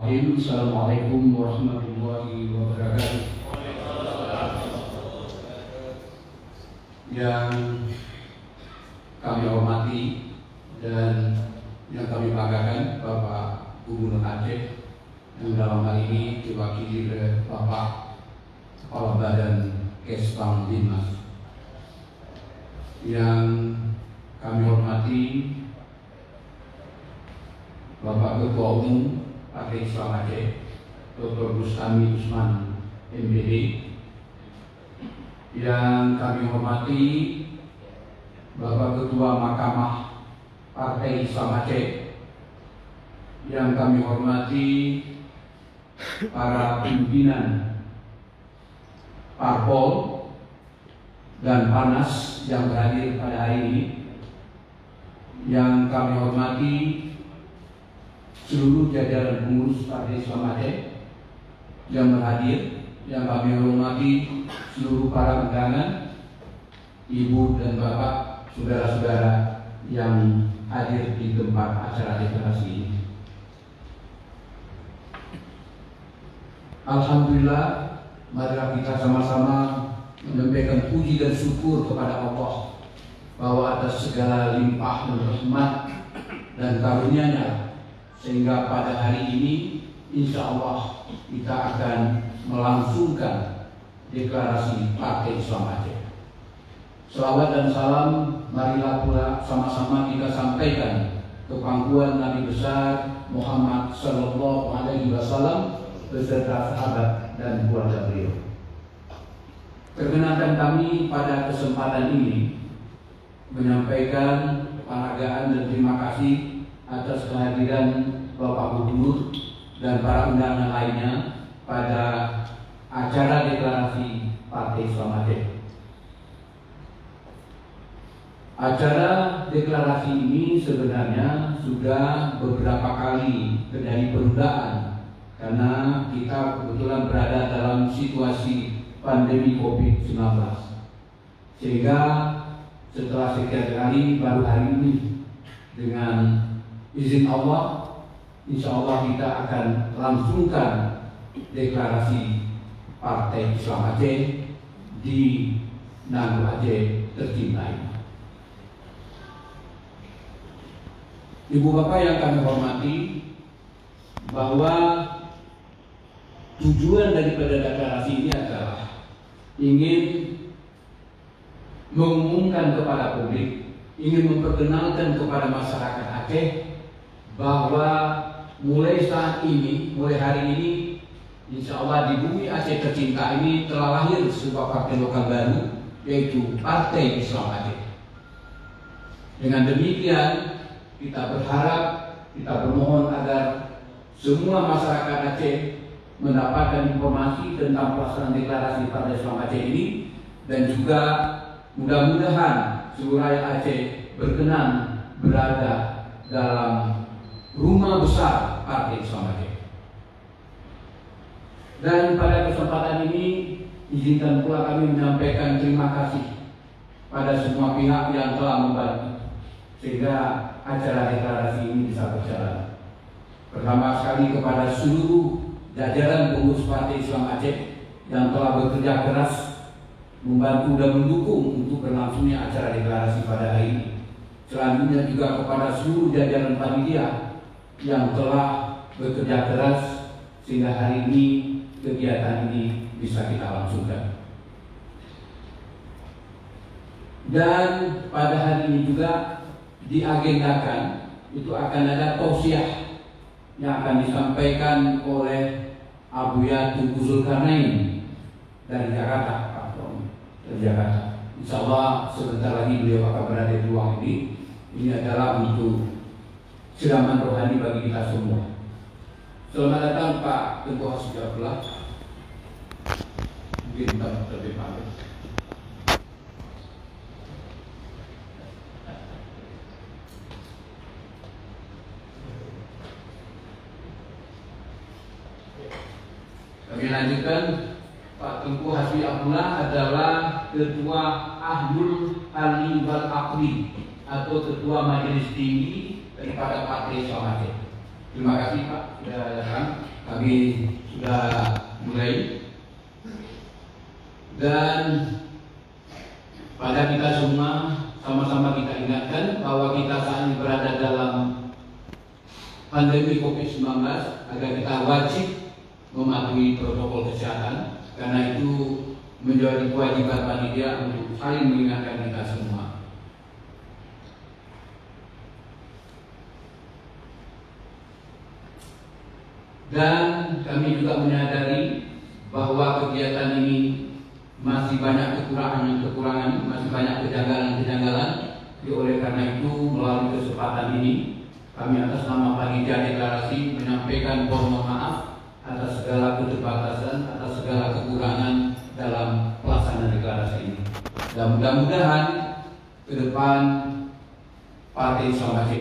Assalamualaikum warahmatullahi wabarakatuh. Yang kami hormati dan yang kami banggakan Bapak Gubernur Aceh, yang dalam hal ini diwakili oleh Bapak Kepala Badan Kesbang Dinas. Yang kami hormati Bapak Ketua Umum Partai Islam Aceh, Dr. Bustami Usman MBD. Yang kami hormati Bapak Ketua Mahkamah Partai Islam Aceh. Yang kami hormati para pimpinan Parpol dan Panas yang berhadir pada hari ini. Yang kami hormati seluruh jajaran pengurus Partai Islam Aceh yang berhadir, yang kami hormati seluruh para undangan, ibu dan bapak, saudara-saudara yang hadir di tempat acara deklarasi ini. Alhamdulillah, marilah kita sama-sama menyampaikan puji dan syukur kepada Allah bahwa atas segala limpah dan rahmat dan karunia-Nya, sehingga pada hari ini insya Allah kita akan melangsungkan deklarasi Partai Islam Aceh. Selawat dan salam marilah pula sama-sama kita sampaikan ke pangkuan Nabi besar Muhammad Sallallahu Alaihi Wasallam beserta sahabat dan keluarga beliau. Perkenankan kami pada kesempatan ini menyampaikan penghargaan dan terima kasih atas kehadiran Bapak Gubernur dan para undangan lainnya pada acara deklarasi Partai Islam Aceh. Acara deklarasi ini sebenarnya sudah beberapa kali terjadi penundaan karena kita kebetulan berada dalam situasi pandemi COVID-19. Sehingga setelah sekian kali baru hari ini dengan izin Allah, insya Allah kita akan langsungkan deklarasi Partai Islam Aceh di Nanggroe Aceh tercinta ini. Ibu bapak yang kami hormati, bahwa tujuan daripada deklarasi ini adalah ingin mengumumkan kepada publik, ingin memperkenalkan kepada masyarakat Aceh bahwa mulai saat ini, mulai hari ini, insya Allah di bumi Aceh tercinta ini telah lahir sebuah partai lokal baru, yaitu Partai Islam Aceh. Dengan demikian kita berharap, kita bermohon agar semua masyarakat Aceh mendapatkan informasi tentang pelaksanaan deklarasi Partai Islam Aceh ini, dan juga mudah-mudahan seluruh rakyat Aceh berkenan berada dalam rumah besar Partai Islam Aceh. Dan pada kesempatan ini izinkan pula kami menyampaikan terima kasih pada semua pihak yang telah membantu sehingga acara deklarasi ini bisa berjalan. Pertama sekali kepada seluruh jajaran pengurus Partai Islam Aceh yang telah bekerja keras membantu dan mendukung untuk berlangsungnya acara deklarasi pada hari ini. Selanjutnya juga kepada seluruh jajaran panitia yang telah bekerja keras sehingga hari ini kegiatan ini bisa kita langsungkan. Dan pada hari ini juga diagendakan itu akan ada tausiah yang akan disampaikan oleh Abuya Tunku Zulkarnain dari Jakarta, Pak Tom, dari Jakarta. Insya Allah sebentar lagi beliau akan berada di ruang ini. Ini adalah untuk siraman rohani bagi kita semua. Selamat datang Pak Tengku Hasbullah. Mungkin kita lebih paham. Kami lanjutkan, Pak Tengku Hasbi Abdullah adalah Ketua Ahlul Ali wal Aqli atau Ketua Majelis Tinggi daripada Partai Islam Aceh. Terima kasih Pak sudah datang. Kami sudah mulai, dan pada kita semua sama-sama kita ingatkan bahwa kita saat ini berada dalam pandemi COVID-19, agar kita wajib mematuhi protokol kesehatan, karena itu menjadi kewajiban panitia untuk saling mengingatkan kita semua. Dan kami juga menyadari bahwa kegiatan ini masih banyak kekurangan, masih banyak kejanggalan-kejanggalan. Oleh karena itu, melalui kesempatan ini, kami atas nama panitia deklarasi menyampaikan mohon maaf atas segala keterbatasan, atas segala kekurangan dalam pelaksanaan deklarasi ini. Dan mudah-mudahan ke depan Partai Islam Aceh